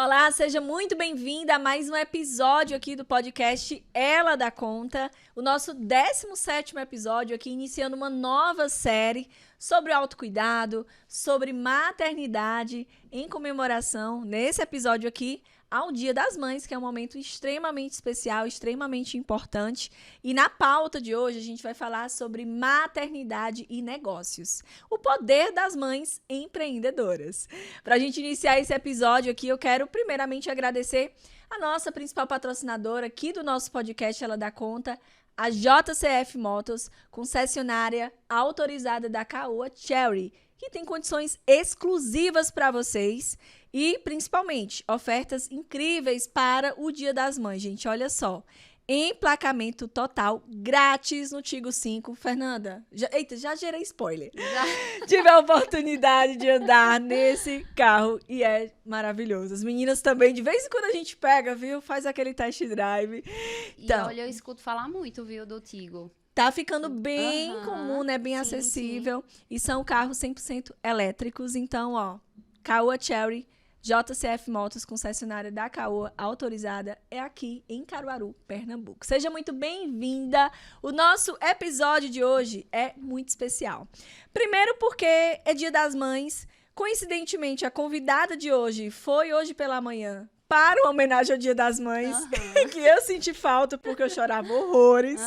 Olá, seja muito bem-vinda a mais um episódio aqui do podcast Ela Dá Conta, o nosso 17º episódio aqui, iniciando uma nova série sobre autocuidado, sobre maternidade, em comemoração, nesse episódio aqui, ao Dia das Mães, que é um momento extremamente especial, extremamente importante. E na pauta de hoje a gente vai falar sobre maternidade e negócios. O poder das mães empreendedoras. Para a gente iniciar esse episódio aqui, eu quero primeiramente agradecer a nossa principal patrocinadora aqui do nosso podcast Ela Dá Conta, a JCF Motos, concessionária autorizada da Caoa Chery, que tem condições exclusivas para vocês e, principalmente, ofertas incríveis para o Dia das Mães. Gente, olha só. Emplacamento total grátis no Tigo 5. Fernanda, já gerei spoiler. Tive a oportunidade de andar nesse carro e é maravilhoso. As meninas também, de vez em quando a gente pega, viu? Faz aquele test drive. Então, e olha, eu escuto falar muito, viu, do Tigo. Tá ficando bem comum, né? Bem acessível. Sim. E são carros 100% elétricos. Então, ó, Caoa Chery, JCF Motos, concessionária da Caoa, autorizada, é aqui em Caruaru, Pernambuco. Seja muito bem-vinda. O nosso episódio de hoje é muito especial. Primeiro porque é Dia das Mães. Coincidentemente, a convidada de hoje foi hoje pela manhã para uma homenagem ao Dia das Mães, que eu senti falta porque eu chorava horrores.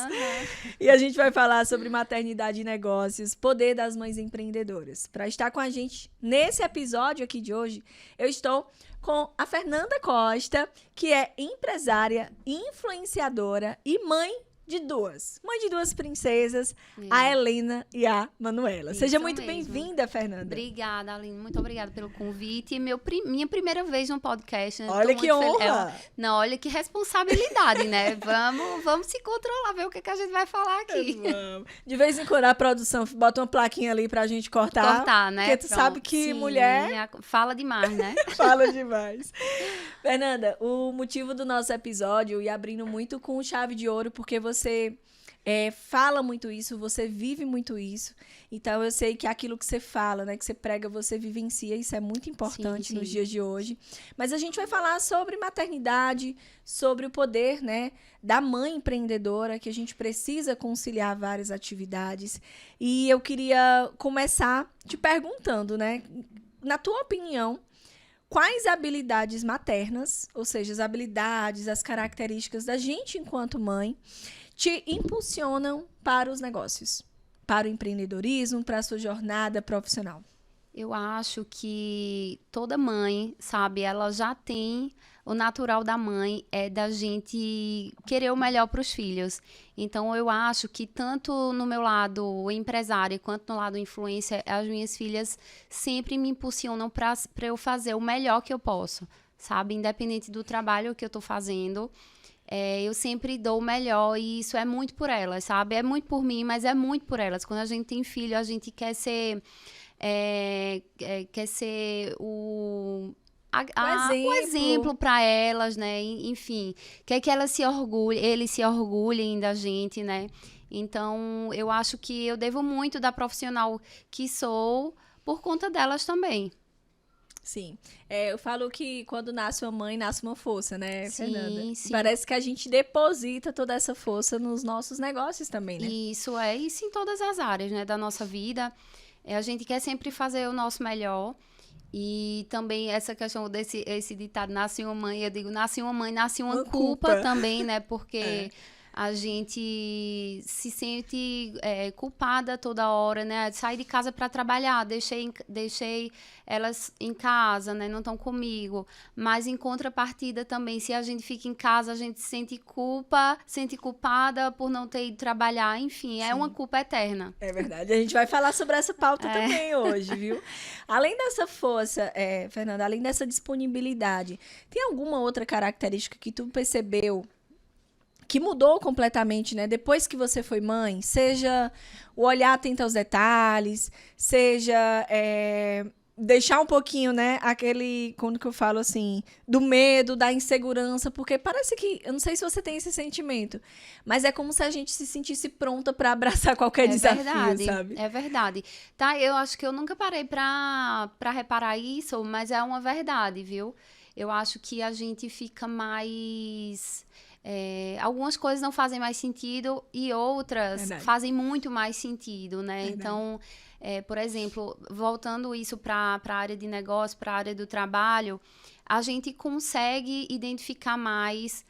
E a gente vai falar sobre maternidade e negócios, poder das mães empreendedoras. Para estar com a gente nesse episódio aqui de hoje, eu estou com a Fernanda Costa, que é empresária, influenciadora e mãe de duas princesas, a Helena e a Manuela. Isso Seja muito mesmo. Bem-vinda, Fernanda. Obrigada, Aline. Muito obrigada pelo convite. E minha primeira vez no podcast. Né? Olha que honra! Não, olha que responsabilidade, né? Vamos se controlar, ver o que a gente vai falar aqui. Vamos. De vez em quando a produção bota uma plaquinha ali pra gente cortar. Cortar, né? Porque tu sabe que mulher fala demais, né? fala demais. Fernanda, o motivo do nosso episódio, e abrindo muito com chave de ouro, porque você fala muito isso, você vive muito isso. Então, eu sei que aquilo que você fala, né, que você prega, você vivencia. Isso é muito importante nos dias de hoje. Mas a gente vai falar sobre maternidade, sobre o poder, né, da mãe empreendedora, que a gente precisa conciliar várias atividades. E eu queria começar te perguntando, né, na tua opinião, quais habilidades maternas, ou seja, as habilidades, as características da gente enquanto mãe, te impulsionam para os negócios, para o empreendedorismo, para a sua jornada profissional? Eu acho que toda mãe, sabe, ela já tem o natural da mãe é da gente querer o melhor para os filhos. Então, eu acho que tanto no meu lado empresário quanto no lado influência, as minhas filhas sempre me impulsionam para eu fazer o melhor que eu posso, sabe? Independente do trabalho que eu estou fazendo, eu sempre dou o melhor e isso é muito por elas, sabe? É muito por mim, mas é muito por elas. Quando a gente tem filho, a gente quer ser... quer ser o exemplo para elas, né? Enfim, quer que eles se orgulhem da gente, né? Então, eu acho que eu devo muito da profissional que sou por conta delas também. Sim. Eu falo que quando nasce uma mãe, nasce uma força, né, Fernanda? Sim. Parece que a gente deposita toda essa força nos nossos negócios também, né? Isso em todas as áreas, né, da nossa vida. A gente quer sempre fazer o nosso melhor. E também essa questão esse ditado, nasce uma mãe, eu digo, nasce uma mãe, nasce uma culpa também, né? Porque a gente se sente culpada toda hora, né? Saí de casa para trabalhar, deixei elas em casa, né? Não estão comigo. Mas em contrapartida também, se a gente fica em casa, a gente sente culpada por não ter ido trabalhar. Enfim, é uma culpa eterna. É verdade. A gente vai falar sobre essa pauta também hoje, viu? Além dessa força, Fernanda, além dessa disponibilidade, tem alguma outra característica que tu percebeu que mudou completamente, né? Depois que você foi mãe, seja o olhar atento aos detalhes, seja deixar um pouquinho, né, quando que eu falo assim, do medo, da insegurança, porque parece que, eu não sei se você tem esse sentimento, mas é como se a gente se sentisse pronta para abraçar qualquer desafio, sabe? É verdade. Tá, eu acho que eu nunca parei pra reparar isso, mas é uma verdade, viu? eu acho que a gente fica mais... algumas coisas não fazem mais sentido e outras fazem muito mais sentido, né? Então, por exemplo, voltando isso para a área de negócio, para a área do trabalho, a gente consegue identificar mais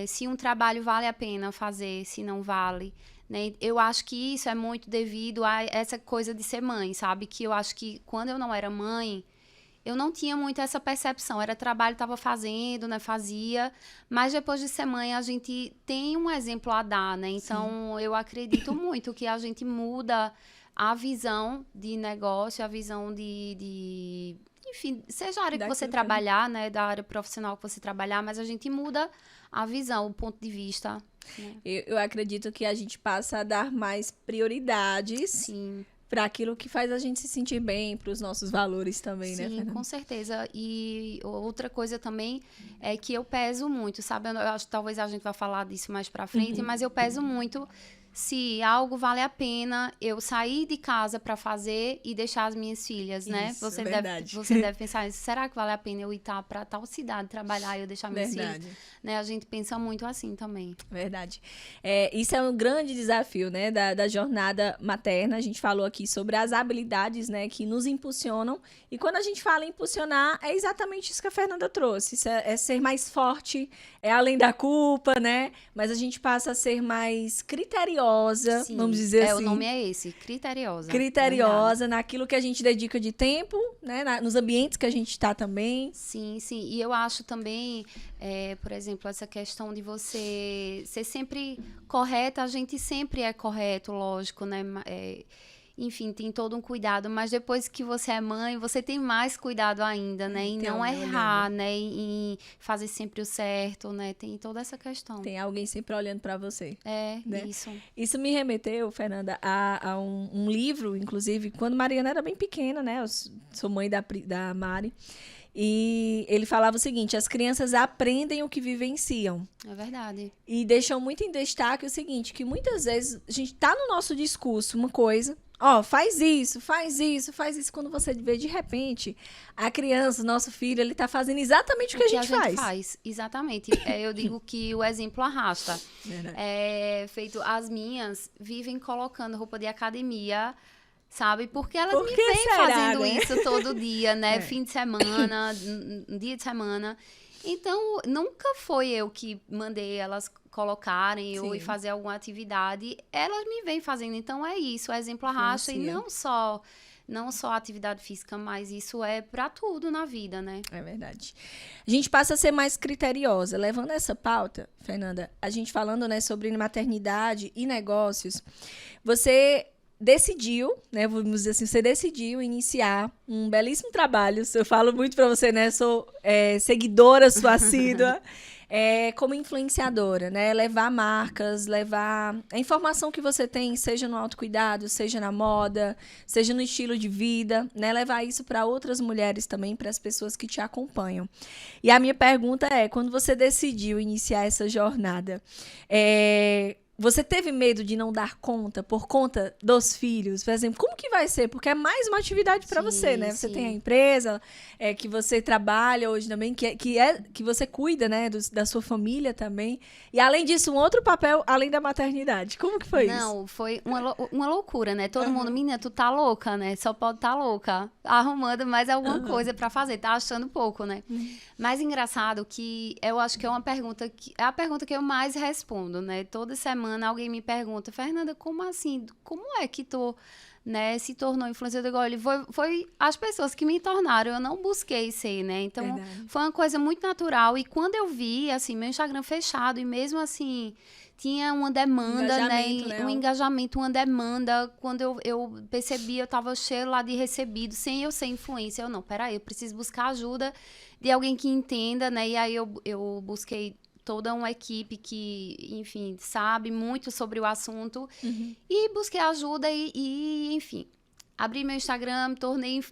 se um trabalho vale a pena fazer, se não vale, né? Eu acho que isso é muito devido a essa coisa de ser mãe, sabe? Que eu acho que quando eu não era mãe, eu não tinha muito essa percepção. Era trabalho, estava fazendo, né? Fazia. Mas depois de ser mãe, a gente tem um exemplo a dar, né? Então, eu acredito muito que a gente muda a visão de negócio, a visão de enfim, seja a área que você trabalhar, né? Da área profissional que você trabalhar, mas a gente muda a visão, o ponto de vista. Né? Eu acredito que a gente passa a dar mais prioridades para aquilo que faz a gente se sentir bem, para os nossos valores também, né, Fernanda? Sim, com certeza. E outra coisa também é que eu peso muito, sabe? Eu acho que talvez a gente vá falar disso mais para frente, mas eu peso muito se algo vale a pena eu sair de casa para fazer e deixar as minhas filhas, né? Isso, você deve pensar, será que vale a pena eu ir para tal cidade trabalhar e eu deixar minhas filhas? Né? A gente pensa muito assim também. Verdade. Isso é um grande desafio, né, da jornada materna. A gente falou aqui sobre as habilidades, né, que nos impulsionam. E quando a gente fala em impulsionar, é exatamente isso que a Fernanda trouxe. Isso é ser mais forte, é além da culpa, né? Mas a gente passa a ser mais criteriosa, vamos dizer assim. O nome é esse, criteriosa. Criteriosa naquilo que a gente dedica de tempo, né? Nos ambientes que a gente está também. Sim. E eu acho também, por exemplo, essa questão de você ser sempre correta, a gente sempre é correto, lógico, né? Enfim, tem todo um cuidado, mas depois que você é mãe, você tem mais cuidado ainda, né? Em não errar, né? Em fazer sempre o certo, né? Tem toda essa questão. Tem alguém sempre olhando para você. Né? Isso. Isso me remeteu, Fernanda, a um livro, inclusive, quando Mariana era bem pequena, né? Eu sou mãe da Mari. E ele falava o seguinte: as crianças aprendem o que vivenciam. É verdade. E deixam muito em destaque o seguinte, que muitas vezes a gente tá no nosso discurso uma coisa... faz isso. Quando você vê, de repente, a criança, o nosso filho, ele tá fazendo exatamente o que a gente faz. Exatamente. Eu digo que o exemplo arrasta. Feito, as minhas vivem colocando roupa de academia, sabe? Porque elas me vêm fazendo isso todo dia, né? Fim de semana, dia de semana. Então, nunca foi eu que mandei elas colocarem ou ir fazer alguma atividade. Elas me vêm fazendo. Então, é isso. O exemplo arrasta. E não só a atividade física, mas isso é para tudo na vida, né? É verdade. A gente passa a ser mais criteriosa. Levando essa pauta, Fernanda, a gente falando, né, sobre maternidade e negócios, você decidiu, né, vamos dizer assim, você decidiu iniciar um belíssimo trabalho. Eu falo muito para você, né, sou seguidora sua assídua, como influenciadora, né, levar marcas, levar a informação que você tem, seja no autocuidado, seja na moda, seja no estilo de vida, né, levar isso para outras mulheres também, para as pessoas que te acompanham. E a minha pergunta é, quando você decidiu iniciar essa jornada, você teve medo de não dar conta por conta dos filhos? Por exemplo, como que vai ser? Porque é mais uma atividade para você, né? Você tem a empresa que você trabalha hoje também, que você cuida, né? Da sua família também. E, além disso, um outro papel além da maternidade. Como que foi isso? Não, foi uma loucura, né? Todo mundo, menina, tu tá louca, né? Só pode tá louca. Arrumando mais alguma coisa para fazer. Tá achando pouco, né? Mas engraçado que eu acho que é uma pergunta é a pergunta que eu mais respondo, né? Toda semana alguém me pergunta, Fernanda, como assim? Como é que tu, né, se tornou influenciadora? Foi as pessoas que me tornaram, eu não busquei ser, né? Então, foi uma coisa muito natural. E quando eu vi, assim, meu Instagram fechado, e mesmo assim, tinha uma demanda, né? Um engajamento, uma demanda. Quando eu percebi, eu tava cheio lá de recebido, sem eu ser influência. Peraí, eu preciso buscar ajuda de alguém que entenda, né? E aí eu busquei toda uma equipe que, enfim, sabe muito sobre o assunto. E busquei ajuda e enfim, abri meu Instagram,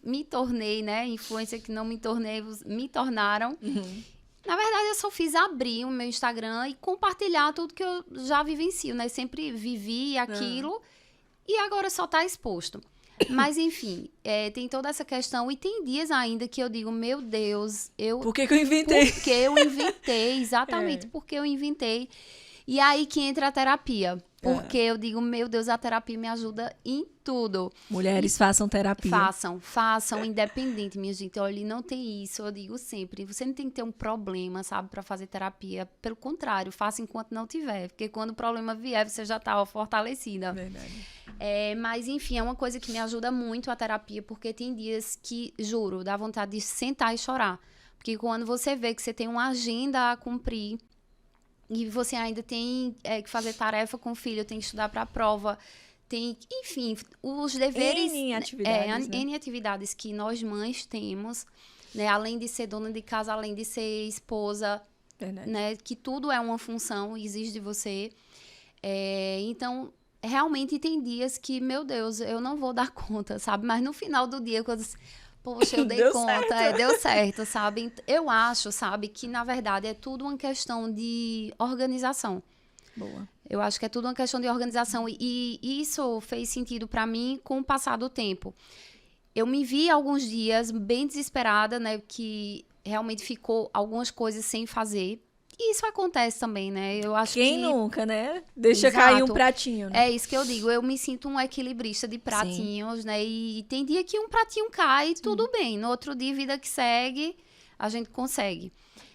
me tornei, né, influencer que não me tornei, me tornaram. Na verdade, eu só fiz abrir o meu Instagram e compartilhar tudo que eu já vivencio, né? Sempre vivi aquilo e agora só tá exposto. Mas, enfim, tem toda essa questão. E tem dias ainda que eu digo, meu Deus, Por que eu inventei? Porque eu inventei, exatamente porque eu inventei. E aí que entra a terapia. Porque eu digo, meu Deus, a terapia me ajuda em tudo. Mulheres, façam terapia. Façam, independente, minha gente. Olha, não tem isso, eu digo sempre. Você não tem que ter um problema, sabe, pra fazer terapia. Pelo contrário, faça enquanto não tiver. Porque quando o problema vier, você já tá fortalecida. Verdade. Mas, enfim, é uma coisa que me ajuda muito a terapia, porque tem dias que, juro, dá vontade de sentar e chorar. Porque quando você vê que você tem uma agenda a cumprir, e você ainda tem que fazer tarefa com o filho, tem que estudar para a prova, tem, enfim, os deveres... N atividades, né? N atividades que nós mães temos, né? Além de ser dona de casa, além de ser esposa, né? Que tudo é uma função, exige de você. Então, realmente tem dias que, meu Deus, eu não vou dar conta, sabe? Mas no final do dia, quando... Poxa, eu dei conta, deu certo, sabe? Eu acho, sabe, que na verdade é tudo uma questão de organização. Boa. Eu acho que é tudo uma questão de organização e isso fez sentido para mim com o passar do tempo. Eu me vi alguns dias bem desesperada, né, que realmente ficou algumas coisas sem fazer. E isso acontece também, né? Eu acho Quem nunca, né? Deixa cair um pratinho, né? É isso que eu digo. Eu me sinto um equilibrista de pratinhos, né? E tem dia que um pratinho cai e tudo bem. No outro dia, vida que segue, a gente consegue.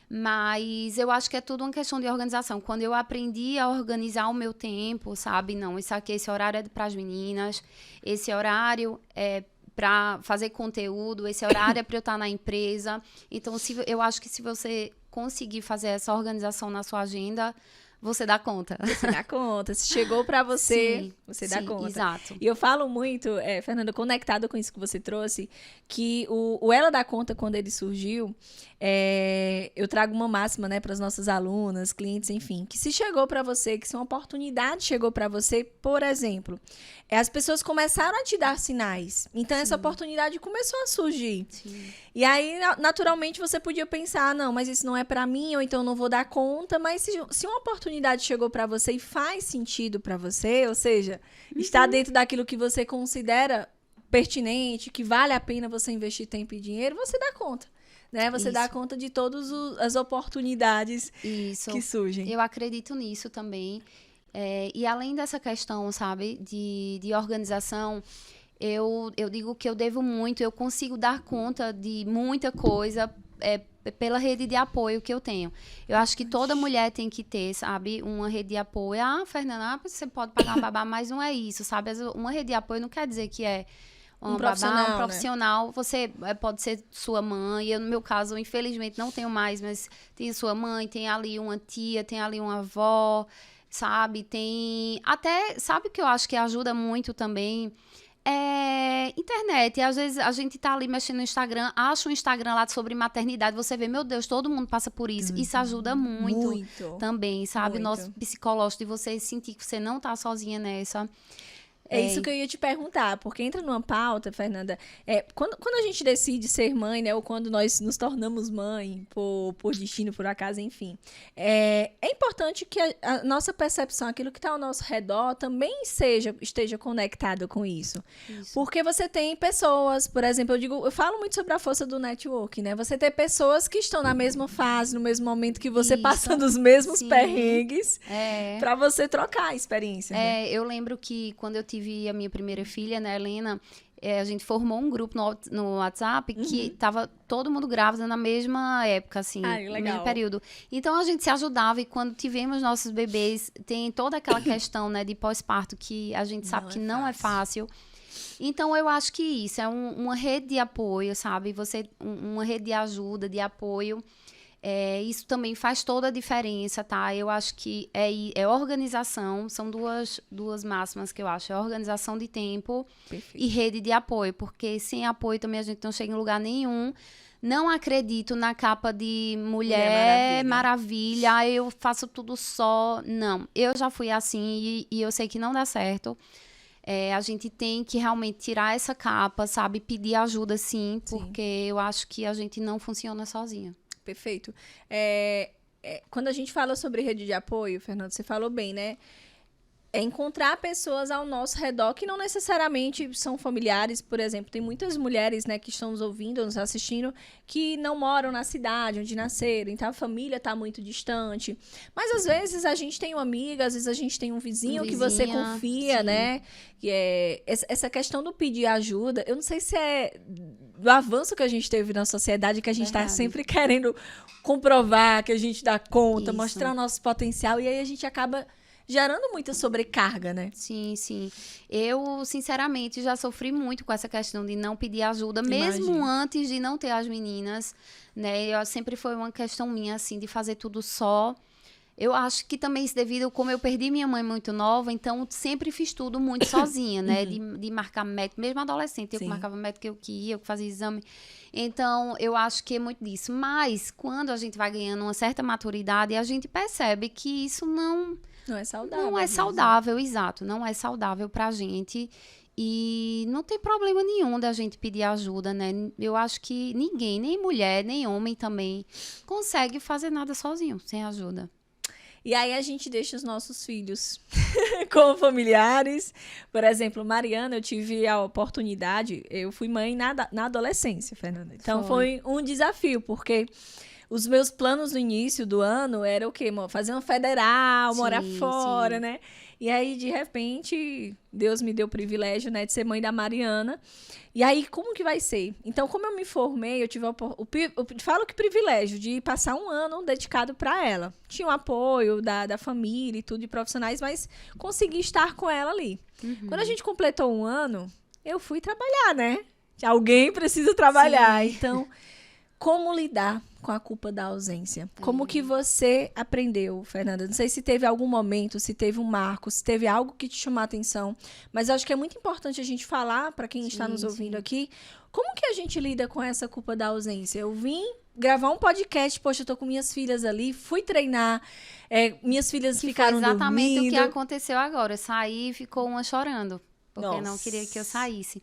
Mas eu acho que é tudo uma questão de organização. Quando eu aprendi a organizar o meu tempo, sabe? Não, esse horário é para as meninas, esse horário é para fazer conteúdo, esse horário é para eu estar na empresa. Então, eu acho que se você conseguir fazer essa organização na sua agenda, você dá conta. Você dá conta. Se chegou para você, você dá conta. Exato. E eu falo muito, Fernanda, conectado com isso que você trouxe, que o Ela Dá Conta, quando ele surgiu, eu trago uma máxima, né, para as nossas alunas, clientes, enfim, que se chegou para você, que se uma oportunidade chegou para você, por exemplo, as pessoas começaram a te dar sinais. Então, essa oportunidade começou a surgir. Sim. E aí, naturalmente, você podia pensar, não, mas isso não é para mim, ou então eu não vou dar conta. Mas se uma oportunidade chegou para você e faz sentido para você, ou seja, está dentro daquilo que você considera pertinente, que vale a pena você investir tempo e dinheiro, você dá conta. Né? Você dá conta de todas as oportunidades que surgem. Eu acredito nisso também. E além dessa questão, sabe, de organização, eu digo que eu devo muito, eu consigo dar conta de muita coisa pela rede de apoio que eu tenho. Eu acho que toda mulher tem que ter, sabe, uma rede de apoio. Fernanda, você pode pagar uma babá, mas não é isso, sabe? Uma rede de apoio não quer dizer que é um profissional. Né? Você pode ser sua mãe. Eu, no meu caso, infelizmente, não tenho mais, mas tem sua mãe, tem ali uma tia, tem ali uma avó, sabe? Tem... Até, sabe o que eu acho que ajuda muito também? Internet. Às vezes a gente tá ali mexendo no Instagram, acha um Instagram lá sobre maternidade, você vê, meu Deus, todo mundo passa por isso. Isso ajuda muito também, sabe? Muito. Nosso psicológico, de você sentir que você não tá sozinha nessa. É isso que eu ia te perguntar, porque entra numa pauta, Fernanda, quando a gente decide ser mãe, né, ou quando nós nos tornamos mãe, por destino, por acaso, enfim, é importante que a nossa percepção, aquilo que está ao nosso redor, também esteja conectado com isso. Porque você tem pessoas, por exemplo, eu falo muito sobre a força do network, né, você ter pessoas que estão na mesma fase, no mesmo momento que você, passando os mesmos perrengues, para você trocar a experiência. Né? Eu lembro que quando eu tive a minha primeira filha, né, Helena, a gente formou um grupo no WhatsApp que tava todo mundo grávida na mesma época, assim, no mesmo período. Então, a gente se ajudava e quando tivemos nossos bebês, tem toda aquela questão, né, de pós-parto que a gente sabe que não é fácil. Então, eu acho que isso é uma rede de apoio, sabe? Uma rede de ajuda, de apoio. Isso também faz toda a diferença, tá? Eu acho que é organização, são duas máximas que eu acho, é organização de tempo e rede de apoio, porque sem apoio também a gente não chega em lugar nenhum. Não acredito na capa de Mulher Maravilha, eu faço tudo só. Não, eu já fui assim e eu sei que não dá certo. A gente tem que realmente tirar essa capa, sabe? Pedir ajuda, sim, porque eu acho que a gente não funciona sozinha. é encontrar pessoas ao nosso redor que não necessariamente são familiares. Por exemplo, tem muitas mulheres, né, que estão nos ouvindo, nos assistindo, que não moram na cidade onde nasceram, então a família está muito distante. Mas às vezes a gente tem uma amiga, às vezes a gente tem um vizinho que você confia, sim, né? Que é essa questão do pedir ajuda. Eu não sei se é do avanço que a gente teve na sociedade, que a gente está sempre querendo comprovar que a gente dá conta, mostrar o nosso potencial, e aí a gente acaba gerando muita sobrecarga, né? Sim, sim. Eu, sinceramente, já sofri muito com essa questão de não pedir ajuda, mesmo antes de não ter as meninas, né? Eu sempre foi uma questão minha, assim, de fazer tudo só. Eu acho que também isso devido, como eu perdi minha mãe muito nova, então sempre fiz tudo muito sozinha, né? De marcar médico, mesmo adolescente, eu que marcava médico, eu que ia, eu que fazia exame. Então, eu acho que é muito disso. Mas, quando a gente vai ganhando uma certa maturidade, a gente percebe que isso não é saudável. Não é saudável, exato. Não é saudável pra gente. E não tem problema nenhum da gente pedir ajuda, né? Eu acho que ninguém, nem mulher, nem homem também, consegue fazer nada sozinho, sem ajuda. E aí a gente deixa os nossos filhos como familiares. Por exemplo, Mariana, eu tive a oportunidade, eu fui mãe na adolescência, Fernanda. Então foi um desafio, porque os meus planos no início do ano era o quê? Fazer uma federal, morar fora, né? E aí, de repente, Deus me deu o privilégio, né, de ser mãe da Mariana. E aí, como que vai ser? Então, como eu me formei, eu tive falo que privilégio de passar um ano dedicado para ela. Tinha o apoio da família e tudo, de profissionais, mas consegui estar com ela ali. Quando a gente completou um ano, eu fui trabalhar, né? Alguém precisa trabalhar. Então, como lidar com a culpa da ausência? Como que você aprendeu, Fernanda? Não sei se teve algum momento, se teve um marco, se teve algo que te chamou a atenção, mas eu acho que é muito importante a gente falar, para quem está nos ouvindo aqui, como que a gente lida com essa culpa da ausência? Eu vim gravar um podcast, poxa, eu tô com minhas filhas ali, fui treinar, minhas filhas ficaram dormindo. Exatamente o que aconteceu agora. Eu saí e ficou uma chorando, porque não queria que eu saísse.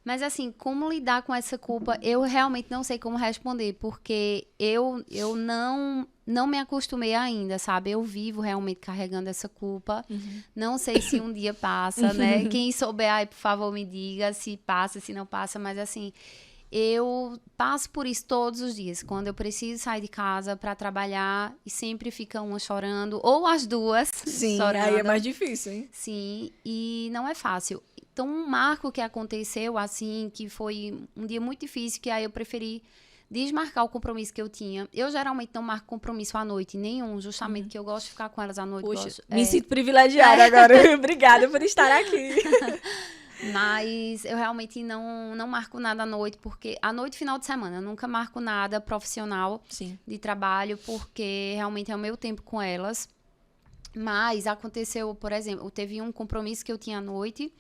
Mas, assim, como lidar com essa culpa, eu realmente não sei como responder, porque eu não me acostumei ainda, sabe? Eu vivo realmente carregando essa culpa. Não sei se um dia passa, né? Quem souber aí, por favor, me diga se passa, se não passa. Mas, assim, eu passo por isso todos os dias. Quando eu preciso sair de casa para trabalhar e sempre fica uma chorando, ou as duas chorando. Aí é mais difícil, hein? Sim, e não é fácil. Então, um marco que aconteceu, assim, que foi um dia muito difícil, que aí eu preferi desmarcar o compromisso que eu tinha. Eu geralmente não marco compromisso à noite, nenhum, justamente que eu gosto de ficar com elas à noite. Poxa, me sinto privilegiada agora. Obrigada por estar aqui. Mas eu realmente não marco nada à noite, porque à noite, final de semana, eu nunca marco nada profissional de trabalho, porque realmente é o meu tempo com elas. Mas aconteceu, por exemplo, teve um compromisso que eu tinha à noite.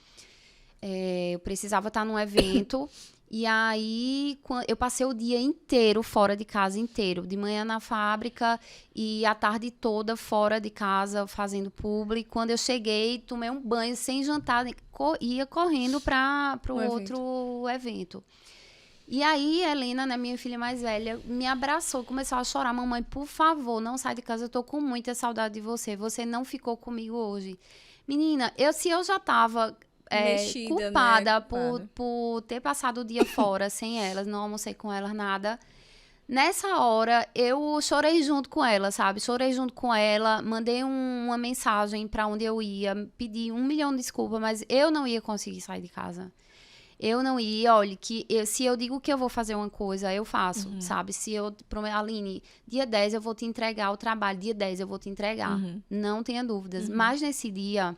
Eu precisava estar num evento e aí eu passei o dia inteiro fora de casa, inteiro, de manhã na fábrica e a tarde toda fora de casa fazendo publi. Quando eu cheguei, tomei um banho sem jantar, ia correndo para o outro evento. E aí, Helena, né, minha filha mais velha, me abraçou, começou a chorar. Mamãe, por favor, não sai de casa, eu tô com muita saudade de você. Você não ficou comigo hoje. Menina, se eu já tava mexida, culpada, né? por ter passado o dia fora sem elas, não almocei com elas, nada. Nessa hora, eu chorei junto com ela, sabe? Chorei junto com ela, mandei uma mensagem pra onde eu ia, pedi 1 milhão de desculpas, mas eu não ia conseguir sair de casa. Eu não ia, olha, se eu digo que eu vou fazer uma coisa, eu faço, sabe? Se eu prometo, Aline, dia 10 eu vou te entregar o trabalho, dia 10 eu vou te entregar. Não tenha dúvidas. Mas nesse dia,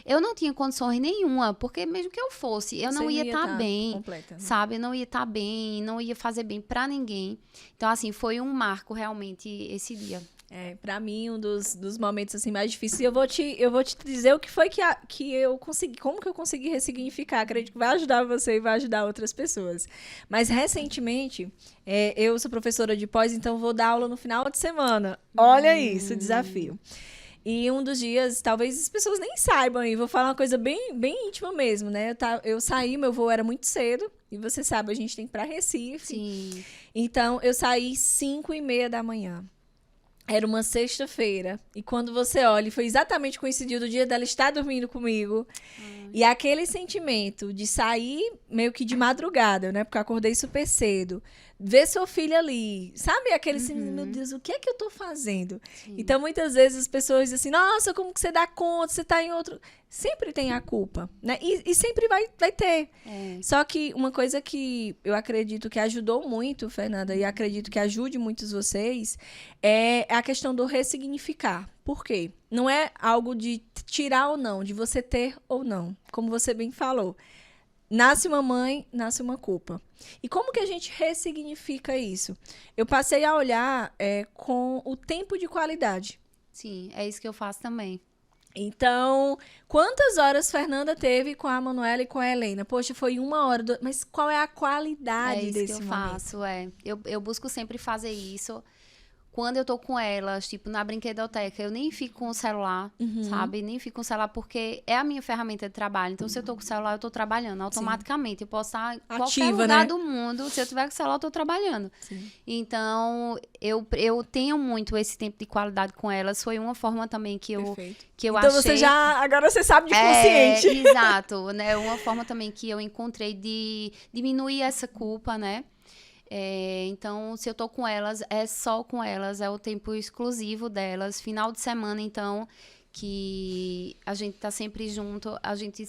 eu não tinha condições nenhuma, porque mesmo que eu fosse, eu não ia estar bem, completa, né? Sabe? Eu não ia estar bem, não ia fazer bem pra ninguém. Então, assim, foi um marco realmente esse dia. Pra mim, um dos momentos assim, mais difíceis. Eu vou te dizer o que foi que eu consegui, como que eu consegui ressignificar. Acredito que vai ajudar você e vai ajudar outras pessoas. Mas, recentemente, eu sou professora de pós, então vou dar aula no final de semana. Olha isso, o desafio. E um dos dias, talvez as pessoas nem saibam, e vou falar uma coisa bem, bem íntima mesmo, né? Eu saí, meu voo era muito cedo, e você sabe, a gente tem que ir pra Recife. Sim. Então, eu saí 5h30 da manhã. Era uma sexta-feira. E quando você olha, foi exatamente coincidiu do dia dela estar dormindo comigo. E aquele sentimento de sair meio que de madrugada, né? Porque eu acordei super cedo. Ver sua filha ali. Sabe aquele sentimento, meu Deus, o que é que eu tô fazendo? Sim. Então, muitas vezes as pessoas dizem assim, nossa, como que você dá conta? Você tá em outro... Sempre tem a culpa, né? E sempre vai ter. Só que uma coisa que eu acredito que ajudou muito, Fernanda, e acredito que ajude muitos vocês, é a questão do ressignificar. Por quê? Não é algo de tirar ou não, de você ter ou não. Como você bem falou. Nasce uma mãe, nasce uma culpa. E como que a gente ressignifica isso? Eu passei a olhar com o tempo de qualidade. Sim, é isso que eu faço também. Então, quantas horas Fernanda teve com a Manuela e com a Helena? Poxa, foi 1 hora, mas qual é a qualidade desse momento? É isso que eu faço, Eu busco sempre fazer isso. Quando eu tô com elas, tipo, na brinquedoteca, eu nem fico com o celular, sabe? Nem fico com o celular, porque é a minha ferramenta de trabalho. Então, se eu tô com o celular, eu tô trabalhando automaticamente. Eu posso estar em qualquer lugar, né, do mundo. Se eu tiver com o celular, eu tô trabalhando. Sim. Então, eu tenho muito esse tempo de qualidade com elas. Foi uma forma também que eu achei... Então, agora você sabe de consciente. Exato, né? Uma forma também que eu encontrei de diminuir essa culpa, né? Então, se eu tô com elas, é só com elas, é o tempo exclusivo delas. Final de semana, então, que a gente tá sempre junto,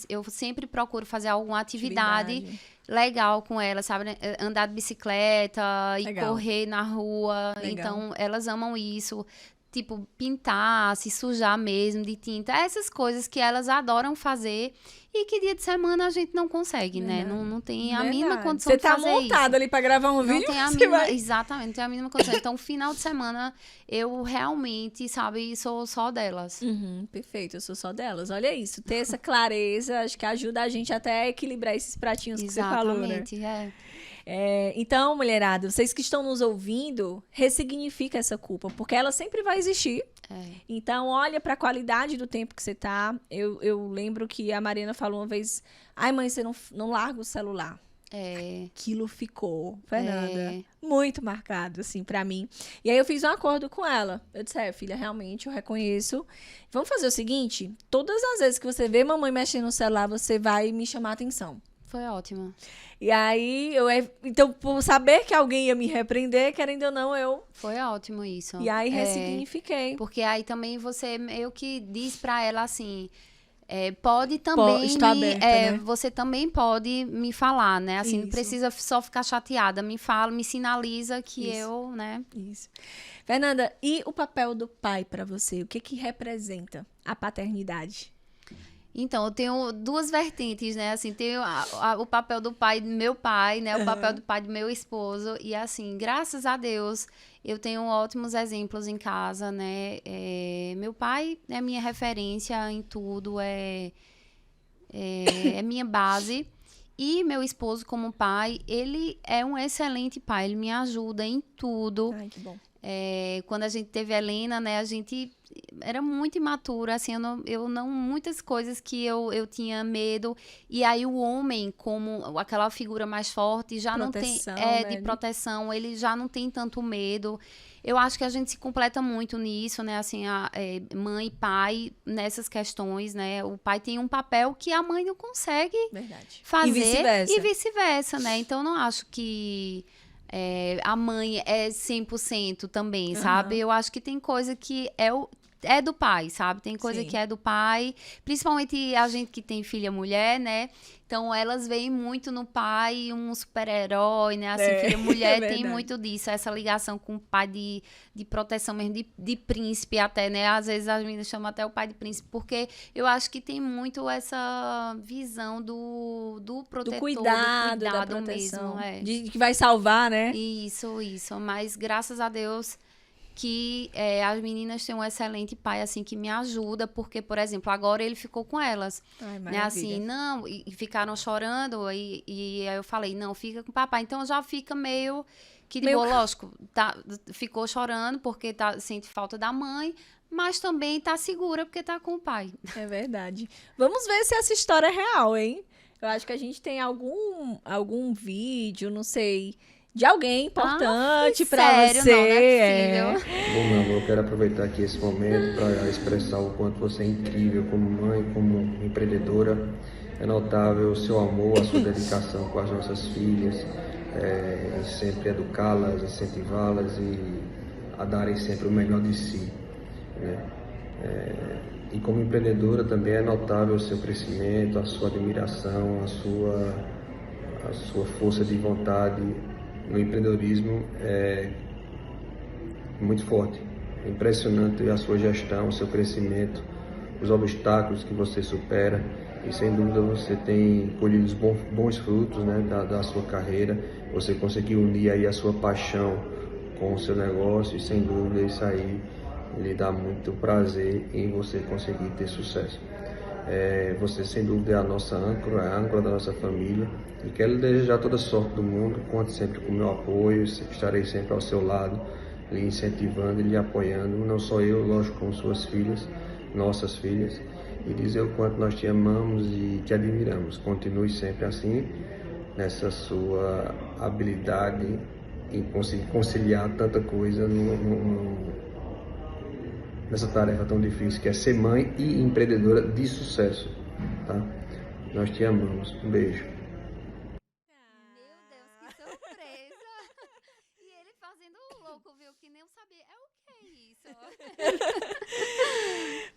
eu sempre procuro fazer alguma atividade legal com elas, sabe? Andar de bicicleta e correr na rua. Legal. Então, elas amam isso. Tipo, pintar, se sujar mesmo de tinta. Essas coisas que elas adoram fazer e que dia de semana a gente não consegue, né? Não tem a mínima condição de fazer isso. Você tá montada ali pra gravar um vídeo? Não tem a mínima, exatamente, não tem a mínima condição. Então, final de semana, eu realmente, sabe, sou só delas. Perfeito, eu sou só delas. Olha isso, ter essa clareza, acho que ajuda a gente até a equilibrar esses pratinhos que você falou, né? Exatamente, então, mulherada, vocês que estão nos ouvindo, ressignifica essa culpa, porque ela sempre vai existir. Então, olha para a qualidade do tempo que você tá. Eu lembro que a Mariana falou uma vez, ai mãe, você não larga o celular. Aquilo ficou, Fernanda, muito marcado, assim, pra mim. E aí eu fiz um acordo com ela. Eu disse, filha, realmente, eu reconheço. Vamos fazer o seguinte, todas as vezes que você vê mamãe mexendo no celular, você vai me chamar a atenção. Foi ótimo. E aí, então, por saber que alguém ia me repreender, querendo ou não, eu... Foi ótimo isso. E aí, ressignifiquei. Porque aí também você meio que diz pra ela assim... pode também estar aberta, né? Você também pode me falar, né? Assim, não precisa só ficar chateada. Me fala, me sinaliza que eu, né? Isso. Fernanda, e o papel do pai pra você? O que representa a paternidade? Então, eu tenho 2 vertentes, né? Assim, tenho o papel do pai do meu pai, né? O papel do pai do meu esposo. E, assim, graças a Deus, eu tenho ótimos exemplos em casa, né? Meu pai é minha referência em tudo, é minha base. E meu esposo, como pai, ele é um excelente pai. Ele me ajuda em tudo. Ai, que bom. Quando a gente teve a Helena, né? A gente era muito imatura, assim, muitas coisas que eu tinha medo. E aí o homem, como aquela figura mais forte, já proteção, não tem, né? de proteção, ele já não tem tanto medo. Eu acho que a gente se completa muito nisso, né? Assim, mãe e pai nessas questões, né? O pai tem um papel que a mãe não consegue fazer. E vice-versa, né? Então, eu não acho que a mãe é 100% também, sabe? Eu acho que tem coisa que é do pai, sabe? Tem coisa que é do pai, principalmente a gente que tem filha mulher, né? Então, elas veem muito no pai um super-herói, né? Assim, filha mulher tem muito disso, essa ligação com o pai de proteção mesmo, de príncipe até, né? Às vezes as meninas chamam até o pai de príncipe, porque eu acho que tem muito essa visão do protetor, do cuidado da proteção mesmo. De que vai salvar, né? Isso. Mas, graças a Deus... que as meninas têm um excelente pai, assim, que me ajuda, porque, por exemplo, agora ele ficou com elas. Ai, né? Assim, não, e ficaram chorando, e aí eu falei, não, fica com o papai. Então, já fica meio que, lógico, ficou chorando porque sente falta da mãe, mas também tá segura porque tá com o pai. É verdade. Vamos ver se essa história é real, hein? Eu acho que a gente tem algum vídeo, não sei... de alguém importante pra sério, você. Não é possível. Bom, meu amor, eu quero aproveitar aqui esse momento para expressar o quanto você é incrível como mãe, como empreendedora. É notável o seu amor, a sua dedicação com as nossas filhas, sempre educá-las, incentivá-las e a darem sempre o melhor de si, né? E como empreendedora também é notável o seu crescimento, a sua admiração, a sua força de vontade no empreendedorismo é muito forte. É impressionante a sua gestão, o seu crescimento, os obstáculos que você supera e sem dúvida você tem colhido os bons frutos, né, da sua carreira. Você conseguiu unir aí a sua paixão com o seu negócio e sem dúvida isso aí lhe dá muito prazer em você conseguir ter sucesso. Você sem dúvida é a nossa âncora, a âncora da nossa família e quero lhe desejar toda a sorte do mundo. Conte sempre com o meu apoio, estarei sempre ao seu lado, lhe incentivando e lhe apoiando, não só eu, lógico, como suas filhas, nossas filhas, e dizer o quanto nós te amamos e te admiramos. Continue sempre assim, nessa sua habilidade em conseguir conciliar tanta coisa nessa tarefa tão difícil que é ser mãe e empreendedora de sucesso, tá? Nós te amamos. Um beijo. Meu Deus, que surpresa! E ele fazendo o louco, viu? Que nem eu sabia. O que é isso?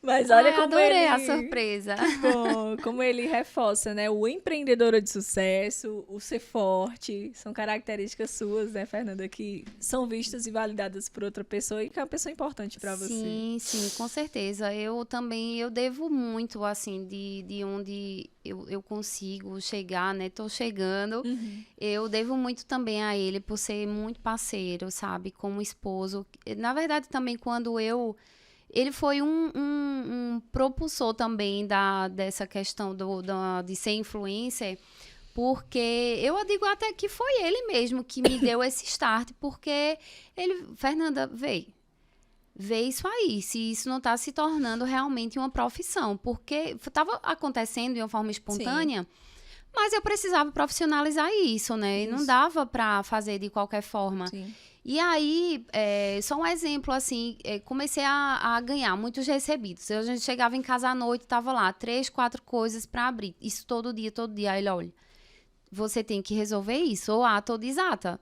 Mas olha como adorei ele... a surpresa. Que bom, como ele reforça, né? O empreendedora de sucesso, o ser forte, são características suas, né, Fernanda, que são vistas e validadas por outra pessoa e que é uma pessoa importante para você. Sim, com certeza. Eu devo muito, assim, de onde eu consigo chegar, né? Tô chegando. Eu devo muito também a ele por ser muito parceiro, sabe? Como esposo. Na verdade, também quando ele foi um propulsor também dessa questão de ser influencer, porque eu digo até que foi ele mesmo que me deu esse start, porque Fernanda, vê isso aí, se isso não está se tornando realmente uma profissão, porque estava acontecendo de uma forma espontânea, mas eu precisava profissionalizar isso, né? Isso. E não dava para fazer de qualquer forma. Sim. E aí, só um exemplo, assim, comecei a ganhar muitos recebidos. A gente chegava em casa à noite, tava lá, 3, 4 coisas para abrir. Isso todo dia. Aí ele, olha, você tem que resolver isso, ou toda exata,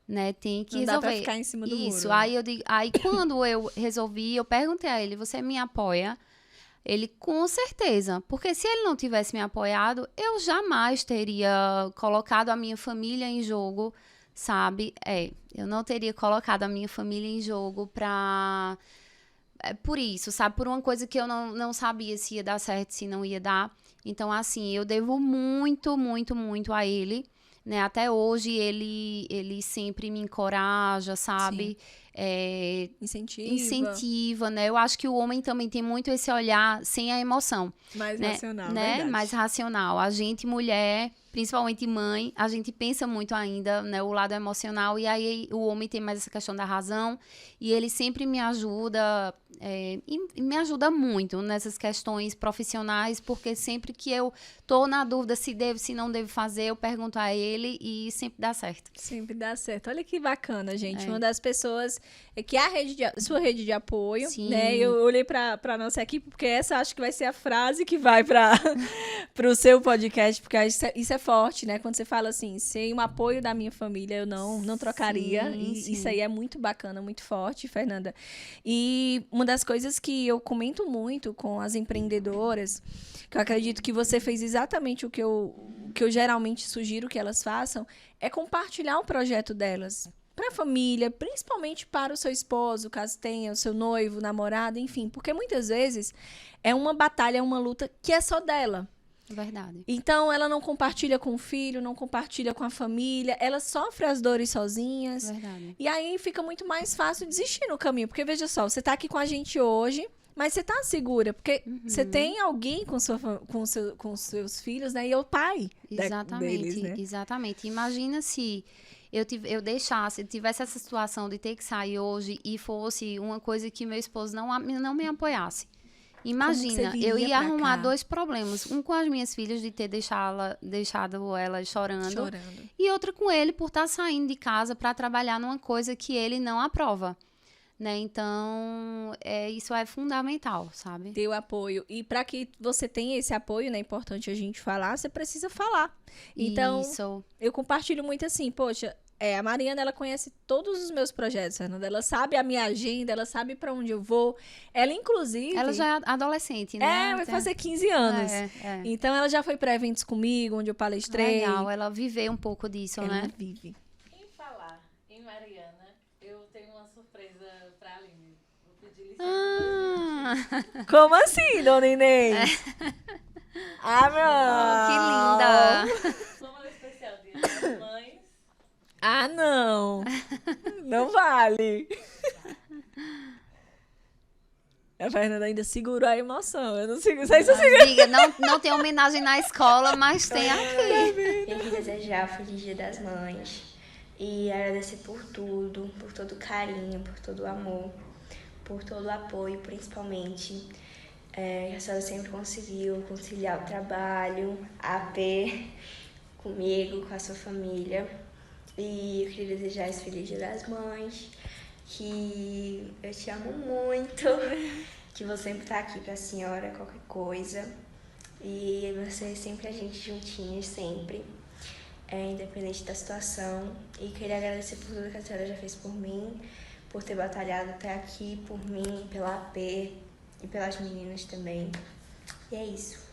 né? Tem que resolver. Não dá pra ficar em cima do isso. muro. Aí quando eu resolvi, eu perguntei a ele, você me apoia? Ele, com certeza, porque se ele não tivesse me apoiado, eu jamais teria colocado a minha família em jogo, sabe? Eu não teria colocado a minha família em jogo por isso, sabe? Por uma coisa que eu não sabia se ia dar certo, se não ia dar. Então, assim, eu devo muito, muito, muito a ele, né? Até hoje ele sempre me encoraja, sabe? Incentiva, né? Eu acho que o homem também tem muito esse olhar sem a emoção. Mais né? racional, né? verdade. Mais racional. A gente, mulher, principalmente mãe, a gente pensa muito ainda, né? O lado emocional. E aí o homem tem mais essa questão da razão. E ele sempre me ajuda, e me ajuda muito nessas questões profissionais, porque sempre que eu tô na dúvida se devo, se não devo fazer, eu pergunto a ele e sempre dá certo. Sempre dá certo. Olha que bacana, gente. Uma das pessoas que é sua rede de apoio, Sim. né? Eu olhei pra nossa equipe, porque essa acho que vai ser a frase que vai pro seu podcast, porque isso é forte, né? Quando você fala assim, sem o apoio da minha família, eu não trocaria. Sim. Isso aí é muito bacana, muito forte, Fernanda. E uma das coisas que eu comento muito com as empreendedoras, que eu acredito que você fez exatamente o que eu geralmente sugiro que elas façam, é compartilhar o projeto delas para a família, principalmente para o seu esposo, caso tenha o seu noivo, namorado, enfim, porque muitas vezes é uma batalha, é uma luta que é só dela. Verdade. Então, ela não compartilha com o filho, não compartilha com a família, ela sofre as dores sozinhas. Verdade. E aí fica muito mais fácil desistir no caminho, porque veja só, você está aqui com a gente hoje, mas você tá segura, porque você tem alguém com seus filhos, né? E é o pai deles, né? Exatamente. Imagina se eu deixasse, tivesse essa situação de ter que sair hoje e fosse uma coisa que meu esposo não me apoiasse. Imagina, eu ia arrumar cá? 2 problemas. Um com as minhas filhas, de ter deixado elas chorando. E outra com ele, por estar saindo de casa para trabalhar numa coisa que ele não aprova. Né? Então, isso é fundamental, sabe? Ter o apoio. E para que você tenha esse apoio, né, é importante a gente falar, você precisa falar. Então, eu compartilho muito assim, poxa, a Mariana, ela conhece todos os meus projetos, Fernanda. Ela sabe a minha agenda, ela sabe para onde eu vou. Ela, inclusive... Ela já é adolescente, né? Vai fazer 15 anos. Então, ela já foi para eventos comigo, onde eu palestrei. Legal, ela viveu um pouco disso, né? Ela vive. Em falar em Mariana, eu tenho uma surpresa para a Aline. Vou pedir licença. Como assim, dona Inês? Ah, meu! Que linda! Como é o especial Dia das Mães. Ah, não! Não vale! A Fernanda ainda segurou a emoção. Eu não sei se eu seguro. Amiga, não tem homenagem na escola, mas tem aqui. Eu queria desejar um feliz Dia das Mães e agradecer por tudo, por todo o carinho, por todo o amor, por todo o apoio, principalmente. A senhora sempre conseguiu conciliar o trabalho, a ver comigo, com a sua família. E eu queria desejar esse feliz Dia das Mães, que eu te amo muito, que vou sempre estar aqui pra senhora, qualquer coisa. E você sempre a gente juntinhas, sempre, independente da situação. E queria agradecer por tudo que a senhora já fez por mim, por ter batalhado até aqui, por mim, pela AP e pelas meninas também. E é isso.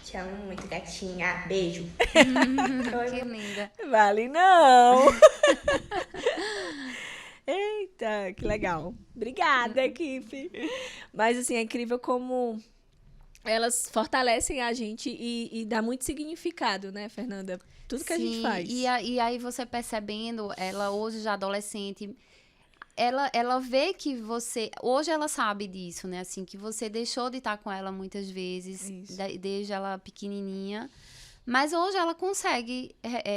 Te amo muito, gatinha. Beijo. Que linda. Vale não! Eita, que legal. Obrigada, equipe. Mas, assim, é incrível como elas fortalecem a gente e dá muito significado, né, Fernanda? Tudo que a gente faz. E aí você percebendo, ela hoje já adolescente, ela vê que você... Hoje ela sabe disso, né? Assim, que você deixou de estar com ela muitas vezes, desde ela pequenininha. Mas hoje ela consegue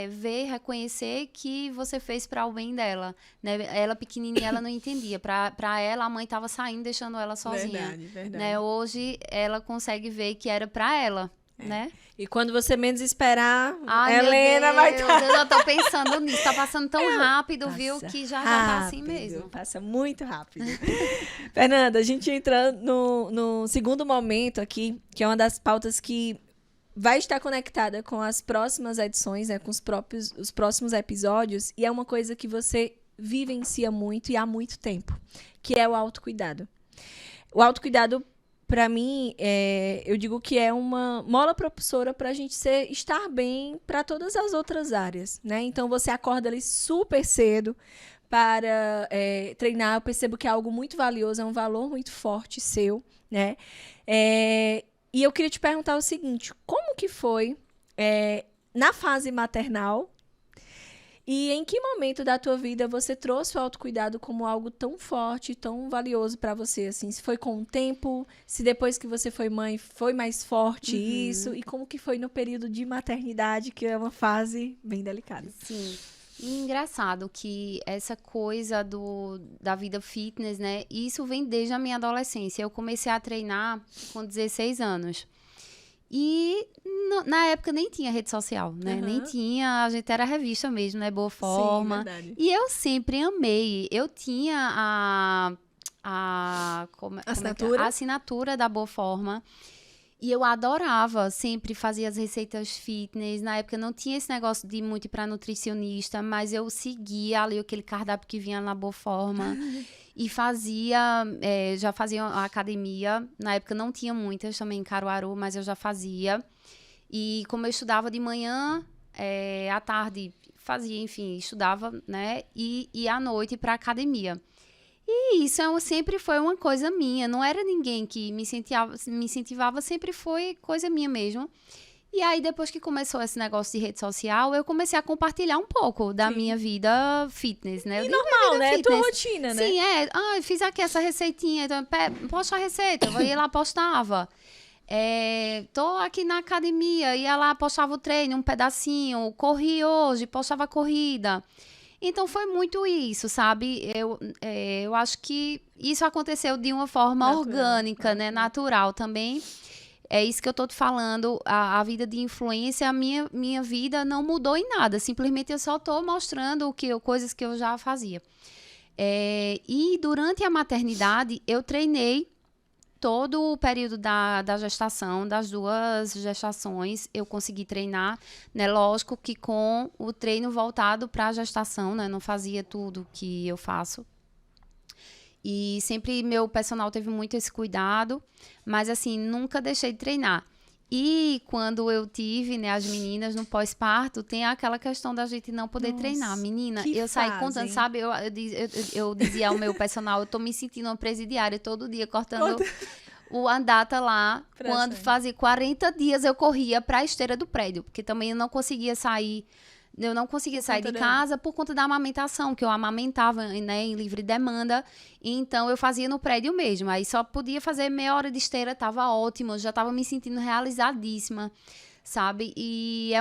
ver, reconhecer que você fez para o bem dela. Né? Ela pequenininha, ela não entendia. Para ela, a mãe estava saindo, deixando ela sozinha. Verdade. Né? Hoje, ela consegue ver que era para ela. Né? E quando você menos esperar, Ai, Helena vai estar... Eu já tô pensando nisso. Tá passando tão rápido, viu? Que já tá assim mesmo. Passa muito rápido. Fernanda, a gente entra no segundo momento aqui, que é uma das pautas que vai estar conectada com as próximas edições, né, com os próximos episódios, e é uma coisa que você vivencia muito e há muito tempo, que é o autocuidado. O autocuidado, para mim, eu digo que é uma mola propulsora para a gente estar bem para todas as outras áreas, né? Então, você acorda ali super cedo para treinar. Eu percebo que é algo muito valioso, é um valor muito forte seu, né? E eu queria te perguntar o seguinte, como que foi na fase maternal e em que momento da tua vida você trouxe o autocuidado como algo tão forte, tão valioso para você? Assim, se foi com o tempo, se depois que você foi mãe foi mais forte isso, e como que foi no período de maternidade, que é uma fase bem delicada? Sim. E engraçado que essa coisa da vida fitness, né? Isso vem desde a minha adolescência. Eu comecei a treinar com 16 anos. E na época nem tinha rede social, né? Nem tinha, a gente era revista mesmo, né? Boa Forma. Sim, verdade. E eu sempre amei. Eu tinha a assinatura da Boa Forma. E eu adorava, sempre fazia as receitas fitness. Na época não tinha esse negócio de muito ir pra nutricionista, mas eu seguia ali aquele cardápio que vinha na Boa Forma. E já fazia a academia. Na época não tinha muitas também em Caruaru, mas eu já fazia. E como eu estudava de manhã, à tarde fazia, enfim, estudava, né? E à noite pra academia. E isso sempre foi uma coisa minha, não era ninguém que me incentivava, sempre foi coisa minha mesmo. E aí, depois que começou esse negócio de rede social, eu comecei a compartilhar um pouco da minha vida fitness, né? E normal, né? Fitness. Tua rotina, né? Sim, eu fiz aqui essa receitinha, então, posta a receita, eu ia lá, postava. Tô aqui na academia, ia lá, postava o treino, um pedacinho, corri hoje, postava a corrida. Então, foi muito isso, sabe? Eu acho que isso aconteceu de uma forma Natural, orgânica, né? Natural também. É isso que eu tô te falando, a vida de influência, a minha vida não mudou em nada. Simplesmente eu só tô mostrando coisas que eu já fazia. E durante a maternidade, eu treinei todo o período da gestação, das 2 gestações, eu consegui treinar, né? Lógico que com o treino voltado para a gestação, né? Não fazia tudo que eu faço. E sempre meu personal teve muito esse cuidado, mas assim, nunca deixei de treinar. E quando eu tive, né, as meninas no pós-parto, tem aquela questão da gente não poder treinar. Menina, eu saí contando, sabe? Eu dizia ao meu personal, eu tô me sentindo uma presidiária todo dia, cortando a data lá. Quando fazia 40 dias, eu corria pra esteira do prédio, porque também eu não conseguia sair de casa por conta da amamentação, que eu amamentava, né, em livre demanda. Então, eu fazia no prédio mesmo. Aí só podia fazer meia hora de esteira, tava ótimo, eu já tava me sentindo realizadíssima, sabe? E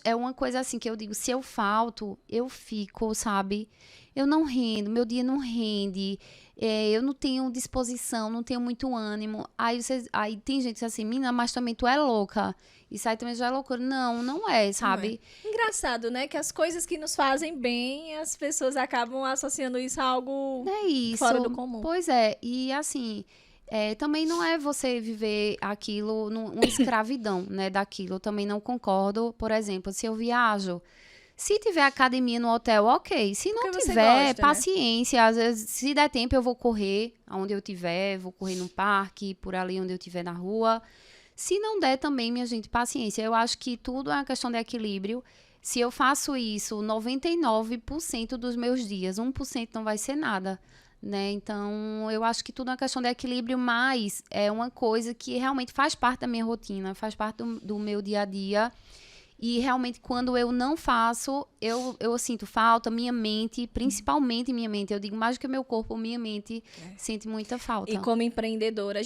é uma coisa assim que eu digo, se eu falto, eu fico, sabe? Eu não rendo, meu dia não rende, eu não tenho disposição, não tenho muito ânimo. Aí tem gente assim, menina, mas também tu é louca. Isso aí também já é loucura. Não é, sabe? Não é. Engraçado, né? Que as coisas que nos fazem bem, as pessoas acabam associando isso a algo fora do comum. Pois é. E assim, também não é você viver aquilo, uma escravidão, né? Daquilo. Eu também não concordo. Por exemplo, se eu viajo, se tiver academia no hotel, ok. Se não tiver, paciência. Né? Às vezes, se der tempo, eu vou correr aonde eu tiver. Vou correr no parque, por ali onde eu estiver na rua. Se não der também, minha gente, paciência. Eu acho que tudo é uma questão de equilíbrio. Se eu faço isso 99% dos meus dias, 1% não vai ser nada, né? Então, eu acho que tudo é uma questão de equilíbrio, mas é uma coisa que realmente faz parte da minha rotina, faz parte do meu dia a dia. E realmente, quando eu não faço, eu sinto falta, minha mente, principalmente minha mente, eu digo mais do que meu corpo, minha mente sente muita falta. E como empreendedora,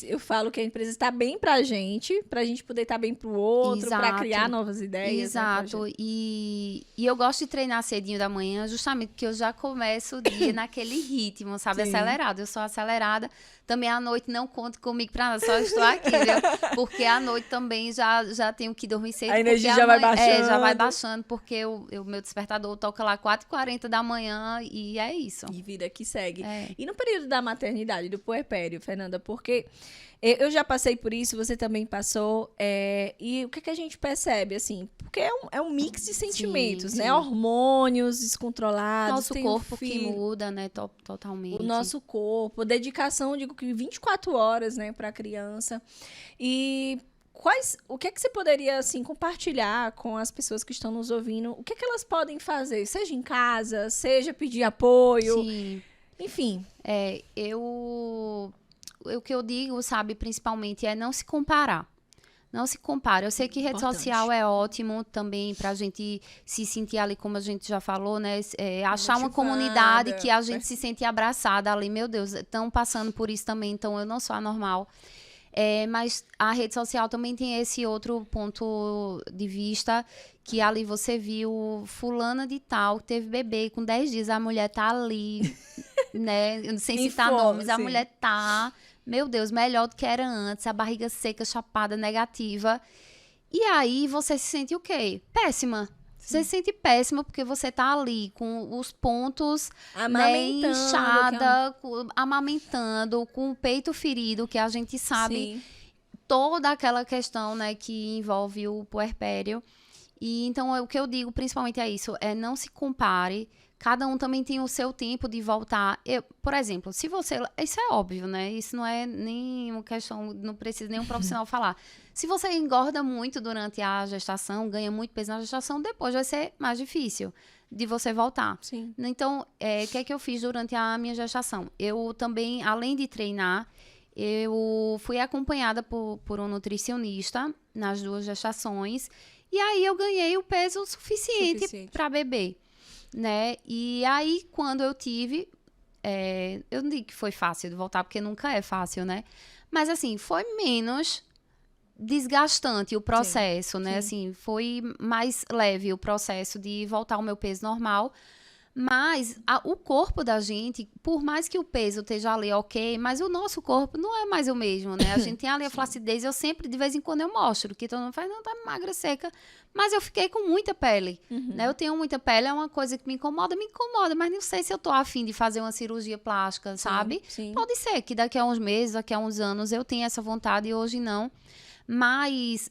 eu falo que a empresa está bem pra gente poder estar bem pro outro, para criar novas ideias. Exato. Né, e eu gosto de treinar cedinho da manhã, justamente porque eu já começo o dia naquele ritmo, sabe? Sim. Acelerado. Eu sou acelerada. Também à noite não conto comigo pra nada, só estou aqui, viu? Porque à noite também já tenho que dormir cedo. A energia já vai baixando. Já vai baixando, porque o meu despertador toca lá 4h40 da manhã e é isso. E vida que segue. E no período da maternidade, do puerpério, Fernanda, porque eu já passei por isso, você também passou, e o que a gente percebe, assim, porque é um mix de sentimentos, né? Hormônios descontrolados. Nosso corpo que muda, né? Totalmente. O nosso corpo, dedicação, digo que 24 horas, né, para a criança. E o que é que você poderia, assim, compartilhar com as pessoas que estão nos ouvindo? O que é que elas podem fazer? Seja em casa, seja pedir apoio. Sim. Enfim. O que eu digo, sabe, principalmente, é não se comparar. Não se compara. Eu sei que rede social é ótimo também pra gente se sentir ali, como a gente já falou, né? Achar uma comunidade que a gente se sente abraçada ali. Meu Deus, estão passando por isso também, então eu não sou anormal. Mas a rede social também tem esse outro ponto de vista, que ali você viu fulana de tal, que teve bebê com 10 dias, a mulher tá ali, né? Sem citar nomes, a mulher tá... Meu Deus, melhor do que era antes, a barriga seca, chapada, negativa. E aí você se sente o quê? Péssima. Você se sente péssima porque você tá ali com os pontos, né, inchada, amamentando, com o peito ferido, que a gente sabe toda aquela questão, né, que envolve o puerpério. E então o que eu digo principalmente é isso, não se compare. Cada um também tem o seu tempo de voltar. Por exemplo, se você... Isso é óbvio, né? Isso não é nem uma questão... Não precisa nenhum profissional falar. Se você engorda muito durante a gestação, ganha muito peso na gestação, depois vai ser mais difícil de você voltar. Sim. Então, o que é que eu fiz durante a minha gestação? Eu também, além de treinar, eu fui acompanhada por um nutricionista nas 2 gestações. E aí eu ganhei o peso suficiente para beber. Né? E aí, quando eu tive, eu não digo que foi fácil de voltar, porque nunca é fácil, né? Mas, assim, foi menos desgastante o processo, né? Assim, foi mais leve o processo de voltar ao meu peso normal. Mas o corpo da gente, por mais que o peso esteja ali ok, mas o nosso corpo não é mais o mesmo, né? A gente tem ali a flacidez, eu sempre, de vez em quando, eu mostro, que todo mundo faz, não, tá magra, seca, mas eu fiquei com muita pele, né? Eu tenho muita pele, é uma coisa que me incomoda, mas não sei se eu tô afim de fazer uma cirurgia plástica, sabe? Sim. Pode ser que daqui a uns meses, daqui a uns anos, eu tenha essa vontade e hoje não. Mas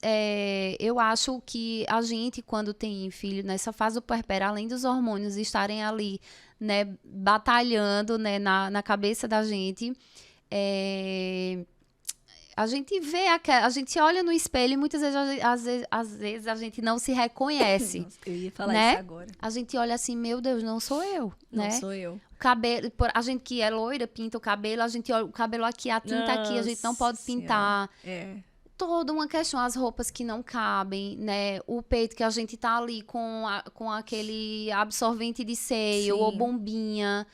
eu acho que a gente, quando tem filho, nessa fase do puerpério, além dos hormônios estarem ali, né, batalhando, né, na cabeça da gente, a gente vê, a gente olha no espelho e muitas vezes, às vezes a gente não se reconhece. Nossa, eu ia falar né? isso agora. A gente olha assim, meu Deus, não sou eu, né? Não sou eu. O cabelo, a gente que é loira, pinta o cabelo, a gente olha o cabelo aqui, a tinta aqui, a gente não pode pintar. Toda uma questão, as roupas que não cabem, né? O peito que a gente tá ali com aquele absorvente de seio ou bombinha.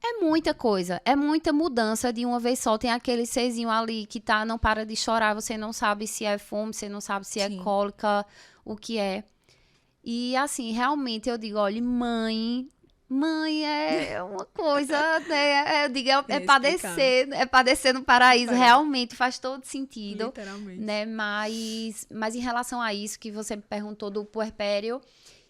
É muita coisa, é muita mudança de uma vez só. Tem aquele seizinho ali que não para de chorar, você não sabe se é fome, você não sabe se é cólica, o que é. E assim, realmente eu digo, olha, mãe é uma coisa, né? Eu digo, é padecer no paraíso, realmente faz todo sentido. Literalmente. Né? Mas em relação a isso que você me perguntou do puerpério,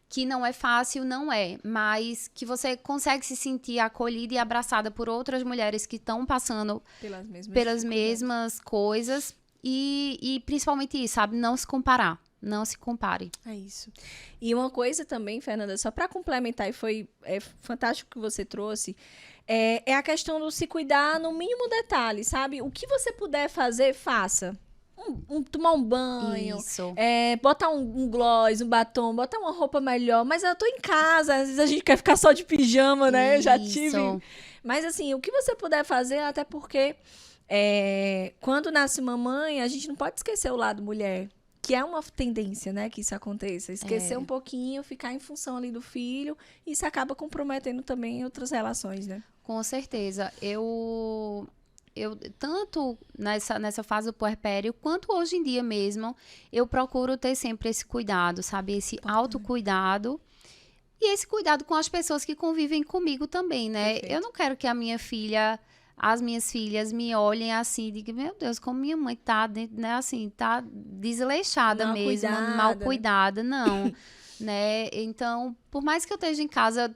que não é fácil, não é, mas que você consegue se sentir acolhida e abraçada por outras mulheres que estão passando pelas mesmas coisas e principalmente isso, sabe? Não se comparar. Não se compare. É isso. E uma coisa também, Fernanda, só para complementar, e é fantástico que você trouxe, é a questão do se cuidar no mínimo detalhe, sabe? O que você puder fazer, faça. Tomar um banho, botar um gloss, um batom, botar uma roupa melhor. Mas eu tô em casa, às vezes a gente quer ficar só de pijama, né? Eu já tive. Mas assim, o que você puder fazer, até porque quando nasce mamãe, a gente não pode esquecer o lado mulher. Que é uma tendência, né, que isso aconteça. Esquecer um pouquinho, ficar em função ali do filho. E isso acaba comprometendo também outras relações, né? Com certeza. Eu tanto nessa fase do puerpério, quanto hoje em dia mesmo, eu procuro ter sempre esse cuidado, sabe? Esse autocuidado. E esse cuidado com as pessoas que convivem comigo também, né? Perfeito. Eu não quero que as minhas filhas me olhem assim e digam, meu Deus, como minha mãe tá, né, assim, tá desleixada mesmo, mal cuidada, não. Né? Então, por mais que eu esteja em casa,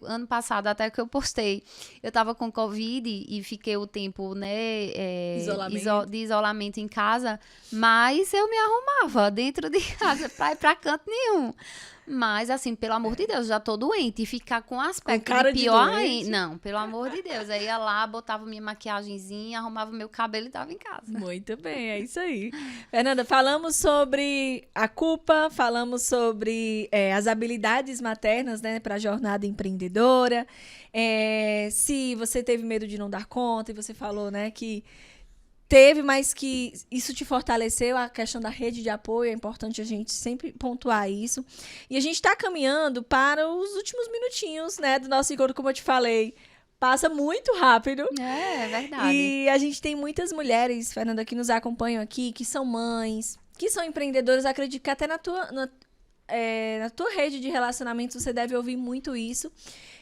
ano passado até que eu postei, eu tava com Covid e fiquei o tempo, né, de isolamento em casa, mas eu me arrumava dentro de casa pra ir pra canto nenhum. Mas, assim, pelo amor de Deus, já tô doente. E ficar com aspecto de pior ainda. Não, pelo amor de Deus. Aí ia lá, botava minha maquiagenzinha, arrumava meu cabelo e tava em casa. Muito bem, é isso aí. Fernanda, falamos sobre a culpa, falamos sobre as habilidades maternas, né, para a jornada empreendedora. Se você teve medo de não dar conta, e você falou, né, que teve, mas que isso te fortaleceu, a questão da rede de apoio, é importante a gente sempre pontuar isso. E a gente está caminhando para os últimos minutinhos, né, do nosso encontro, como eu te falei. Passa muito rápido. É verdade. E a gente tem muitas mulheres, Fernanda, que nos acompanham aqui, que são mães, que são empreendedoras. Acredito que até na tua rede de relacionamentos você deve ouvir muito isso.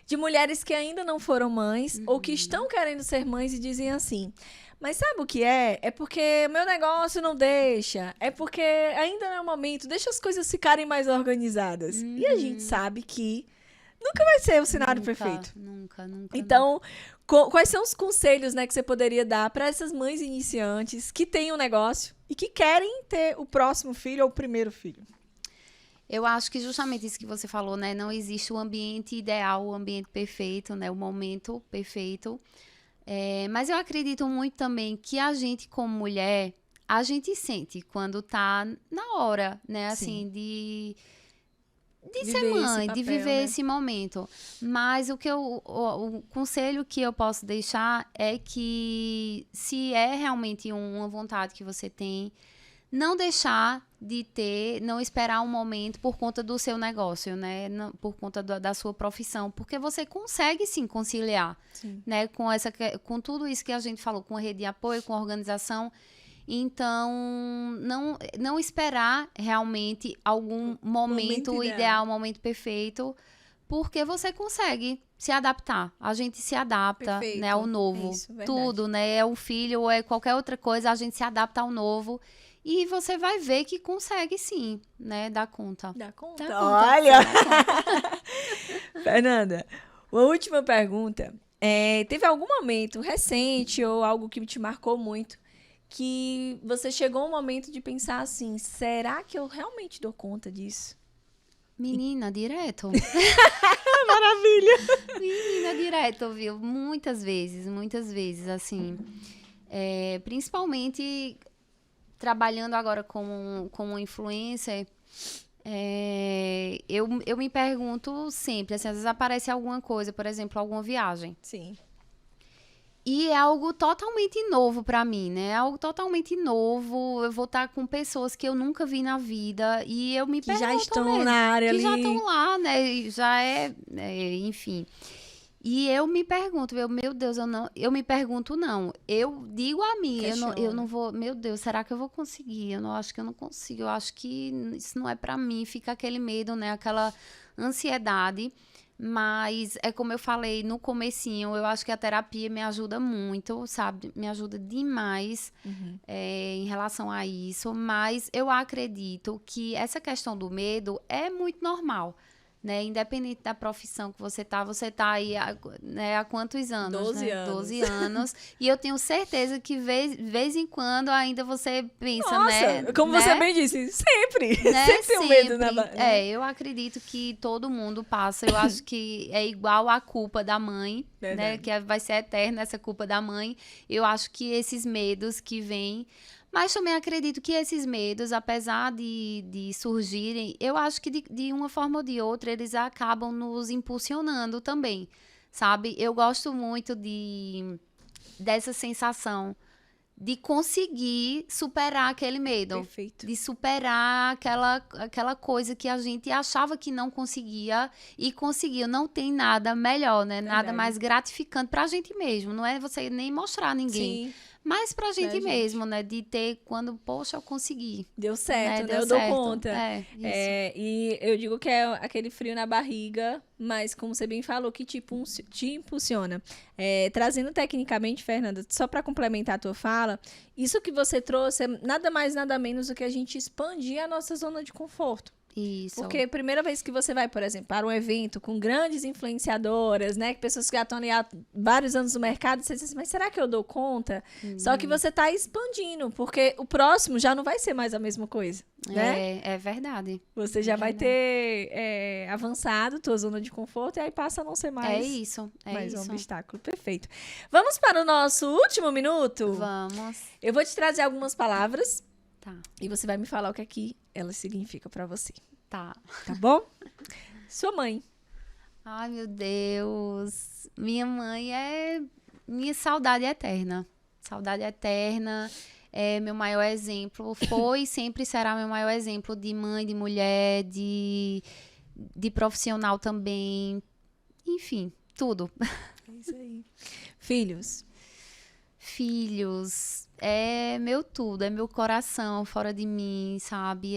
De mulheres que ainda não foram mães, ou que estão querendo ser mães e dizem assim... Mas sabe o que é? É porque meu negócio não deixa. É porque ainda não é o momento. Deixa as coisas ficarem mais organizadas. E a gente sabe que nunca vai ser o cenário perfeito. Nunca. Então, quais são os conselhos, né, que você poderia dar para essas mães iniciantes que têm um negócio e que querem ter o próximo filho ou o primeiro filho? Eu acho que justamente isso que você falou, né? Não existe o ambiente ideal, o ambiente perfeito, né? O momento perfeito. Mas eu acredito muito também que a gente, como mulher, a gente sente quando tá na hora, né? Assim, de ser mãe, papel, de viver esse momento. Mas o conselho que eu posso deixar é que, se é realmente uma vontade que você tem, não deixar de não esperar um momento por conta do seu negócio, né? Por conta da sua profissão, porque você consegue sim conciliar, né? Com tudo isso que a gente falou, com a rede de apoio, com a organização. Então, não esperar realmente algum momento ideal, momento perfeito, porque você consegue se adaptar. A gente se adapta, Perfeito. né, ao novo. Isso, verdade. Tudo, né? É um filho ou é qualquer outra coisa, a gente se adapta ao novo. E você vai ver que consegue sim, né, dar conta. Dá conta. Dá conta, Olha! dá conta. Fernanda, uma última pergunta. Teve algum momento recente ou algo que te marcou muito que você chegou a um momento de pensar assim, será que eu realmente dou conta disso? Menina, direto. Maravilha! Menina, direto, viu? Muitas vezes, assim. Principalmente trabalhando agora como influencer, eu me pergunto sempre, assim, às vezes aparece alguma coisa, por exemplo, alguma viagem. Sim. E é algo totalmente novo pra mim, né? É algo totalmente novo. Eu vou estar com pessoas que eu nunca vi na vida e eu me Que pergunto já estão mesmo, na área que ali. já estão lá, né? E já enfim. E eu me pergunto, meu Deus, eu me pergunto não. Eu digo a mim, eu não vou, meu Deus, será que eu vou conseguir? Eu não acho que eu não consigo. Eu acho que isso não é pra mim. Fica aquele medo, né? Aquela ansiedade. Mas é como eu falei no comecinho, eu acho que a terapia me ajuda muito, sabe? Me ajuda demais em relação a isso. Mas eu acredito que essa questão do medo é muito normal, né? Independente da profissão que você tá aí há quantos anos? 12 né? anos. 12 anos. E eu tenho certeza que vez em quando ainda você pensa, Nossa, né? como né? você bem disse, sempre. Né? Sempre tem um medo na Eu acredito que todo mundo passa. Eu acho que é igual a culpa da mãe, né? Que vai ser eterna essa culpa da mãe. Eu acho que esses medos que vêm. Mas também acredito que esses medos, apesar de surgirem, eu acho que de uma forma ou de outra eles acabam nos impulsionando também, sabe? Eu gosto muito dessa sensação de conseguir superar aquele medo. Perfeito. De superar aquela coisa que a gente achava que não conseguia e conseguiu. Não tem nada melhor, né? Verdade. Nada mais gratificante pra gente mesmo. Não é você nem mostrar a ninguém. Sim. Mas pra gente gente. mesmo, né? De ter quando, poxa, eu consegui. Deu certo, né? Deu Eu dou certo. conta. Isso. E eu digo que é aquele frio na barriga, mas como você bem falou, que te impulsiona. Trazendo tecnicamente, Fernanda, só para complementar a tua fala, isso que você trouxe é nada mais, nada menos do que a gente expandir a nossa zona de conforto. Isso. Porque a primeira vez que você vai, por exemplo, para um evento com grandes influenciadoras, né? Pessoas que já estão ali há vários anos no mercado, você diz assim, mas será que eu dou conta? Só que você está expandindo, porque o próximo já não vai ser mais a mesma coisa, né? É verdade. Você já vai ter avançado tua zona de conforto e aí passa a não ser mais, É isso. mais um obstáculo. Perfeito. Vamos para o nosso último minuto? Vamos. Eu vou te trazer algumas palavras Tá. e você vai me falar o que aqui elas significam para você. Tá. Tá bom? Sua mãe. Ai, meu Deus. Minha mãe é minha saudade eterna. Saudade eterna. É meu maior exemplo. Foi e sempre será meu maior exemplo de mãe, de mulher, de profissional também. Enfim, tudo. É isso aí. Filhos. Filhos, é meu tudo, é meu coração fora de mim, sabe?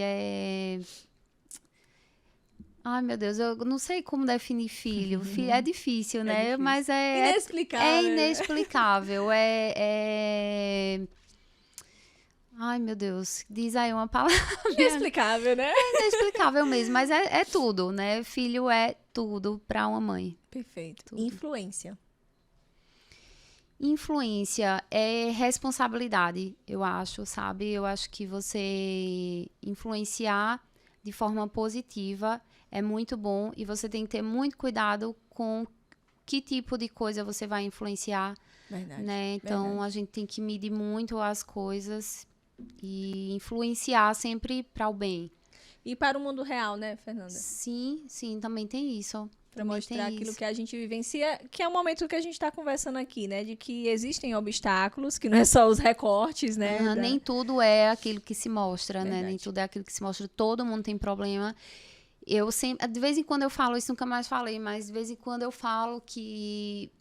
Ai, meu Deus, eu não sei como definir filho. Filho é difícil, né? difícil. Mas Inexplicável. é inexplicável. Ai, meu Deus, diz aí uma palavra. Inexplicável, né? É inexplicável mesmo, mas é tudo, né? Filho é tudo para uma mãe. Perfeito. Tudo. Influência. Influência é responsabilidade, eu acho, sabe? Eu acho que você influenciar de forma positiva é muito bom e você tem que ter muito cuidado com que tipo de coisa você vai influenciar, Verdade. né? Então, verdade. a gente tem que medir muito as coisas e influenciar sempre para o bem. E para o mundo real, né, Fernanda? Sim, também tem isso. Para Também mostrar tem aquilo isso. que a gente vivencia, que é o momento que a gente está conversando aqui, né? De que existem obstáculos, que não é só os recortes, né? Nem tudo é aquilo que se mostra, né? Verdade. Nem tudo é aquilo que se mostra. Todo mundo tem problema. Eu sempre, de vez em quando eu falo isso, nunca mais falei, mas de vez em quando eu falo que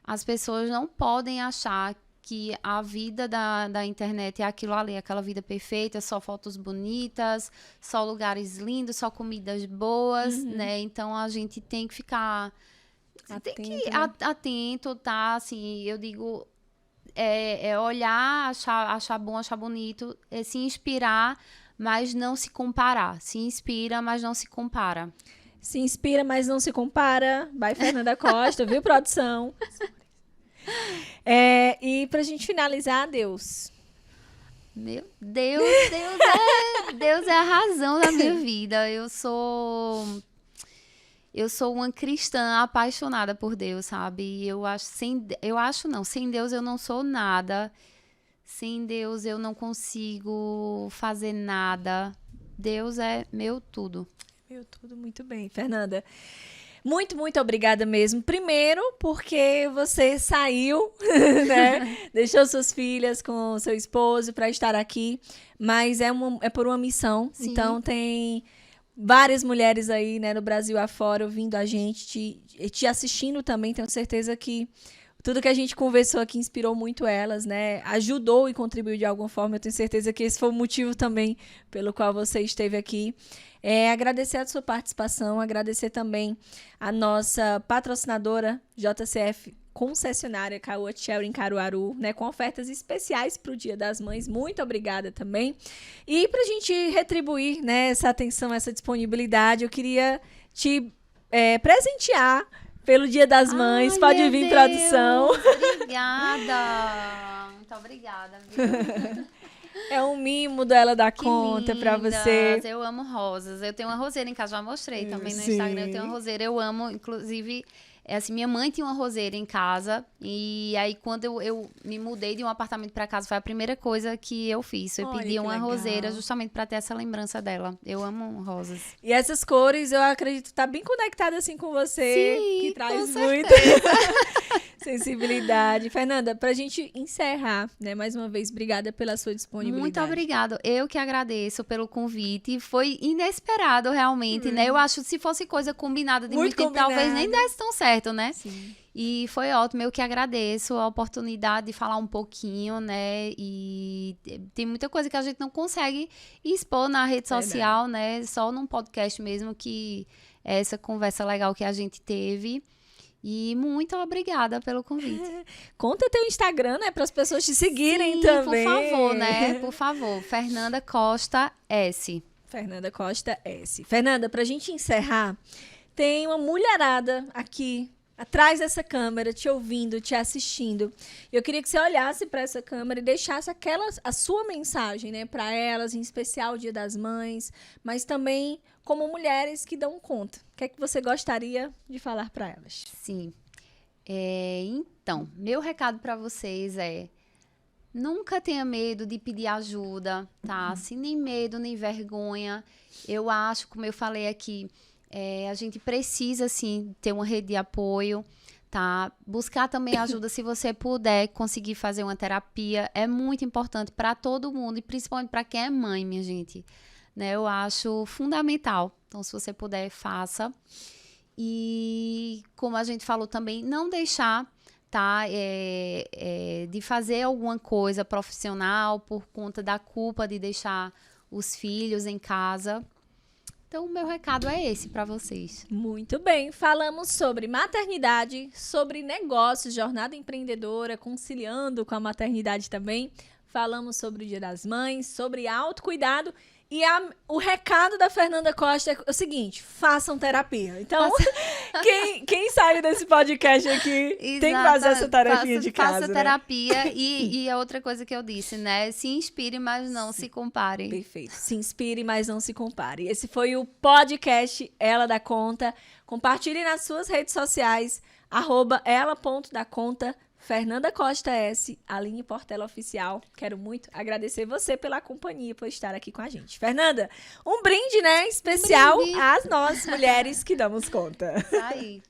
as pessoas não podem achar que a vida da internet é aquilo ali, aquela vida perfeita, só fotos bonitas, só lugares lindos, só comidas boas, né? Então, a gente tem que ficar... atento, tá? Assim, eu digo... olhar, achar bom, achar bonito, se inspirar, mas não se comparar. Se inspira, mas não se compara. Se inspira, mas não se compara. Vai, Fernanda Costa, viu, produção? E pra gente finalizar, Deus. Meu Deus, Deus é a razão da minha vida. Eu sou uma cristã apaixonada por Deus, sabe? Sem Deus eu não sou nada. Sem Deus eu não consigo fazer nada. Deus é meu tudo. Meu tudo, muito bem. Fernanda, muito, muito obrigada mesmo. Primeiro, porque você saiu, né? Deixou suas filhas com seu esposo para estar aqui. Mas é por uma missão. Sim. Então, tem... várias mulheres aí, né, no Brasil afora, ouvindo a gente, te assistindo também. Tenho certeza que tudo que a gente conversou aqui inspirou muito elas, né? Ajudou e contribuiu de alguma forma. Eu tenho certeza que esse foi o motivo também pelo qual você esteve aqui. Agradecer a sua participação, agradecer também a nossa patrocinadora, JCF Concessionária Caoa Chery em Caruaru, né, com ofertas especiais para o Dia das Mães. Muito obrigada também. E para a gente retribuir, né, essa atenção, essa disponibilidade, eu queria te presentear pelo Dia das Mães. Pode vir, produção. Obrigada. Muito obrigada, viu? É um mimo dela dar conta para você. Eu amo rosas. Eu tenho uma roseira em casa, já mostrei também no Sim. Instagram. Eu tenho uma roseira, eu amo, inclusive... assim, minha mãe tinha uma roseira em casa e aí quando eu me mudei de um apartamento para casa, foi a primeira coisa que eu fiz. Eu pedi uma roseira justamente para ter essa lembrança dela. Eu amo rosas. E essas cores, eu acredito, tá bem conectada assim com você, Sim, que traz com muita sensibilidade. Fernanda, pra gente encerrar, né, mais uma vez, obrigada pela sua disponibilidade. Muito obrigada. Eu que agradeço pelo convite. Foi inesperado, realmente, né? Eu acho que se fosse coisa combinada de muito tempo, talvez nem desse tão certo, né? Sim. E foi ótimo. Eu que agradeço a oportunidade de falar um pouquinho, né? E tem muita coisa que a gente não consegue expor na rede social, né? Só num podcast mesmo, que é essa conversa legal que a gente teve. E muito obrigada pelo convite. Conta teu Instagram, né? Para as pessoas te seguirem. Sim, também. Por favor, né? Por favor. Fernanda Costa S. Fernanda Costa S. Fernanda, pra gente encerrar, tem uma mulherada aqui atrás dessa câmera, te ouvindo, te assistindo. Eu queria que você olhasse para essa câmera e deixasse a sua mensagem, né, para elas, em especial o Dia das Mães, mas também como mulheres que dão conta. O que é que você gostaria de falar para elas? Sim. Então, meu recado para vocês é: nunca tenha medo de pedir ajuda, tá? Assim, nem medo, nem vergonha. Eu acho, como eu falei aqui, a gente precisa, assim, ter uma rede de apoio, tá? Buscar também ajuda se você puder conseguir fazer uma terapia. É muito importante para todo mundo e principalmente para quem é mãe, minha gente. Né? Eu acho fundamental. Então, se você puder, faça. E, como a gente falou também, não deixar, tá? De fazer alguma coisa profissional por conta da culpa de deixar os filhos em casa. Então, o meu recado é esse para vocês. Muito bem. Falamos sobre maternidade, sobre negócios, jornada empreendedora, conciliando com a maternidade também. Falamos sobre o Dia das Mães, sobre autocuidado. E o recado da Fernanda Costa é o seguinte: façam terapia. Então, quem sai desse podcast aqui tem que fazer essa tarefinha de casa. Faça terapia. E a outra coisa que eu disse, né? Se inspire, mas não se compare. Perfeito. Se inspire, mas não se compare. Esse foi o podcast Ela Dá Conta. Compartilhe nas suas redes sociais, @ela.daconta. Fernanda Costa S, Aline Portela Oficial. Quero muito agradecer você pela companhia, por estar aqui com a gente. Fernanda, um brinde, né? Especial às nós, mulheres que damos conta. Tá aí.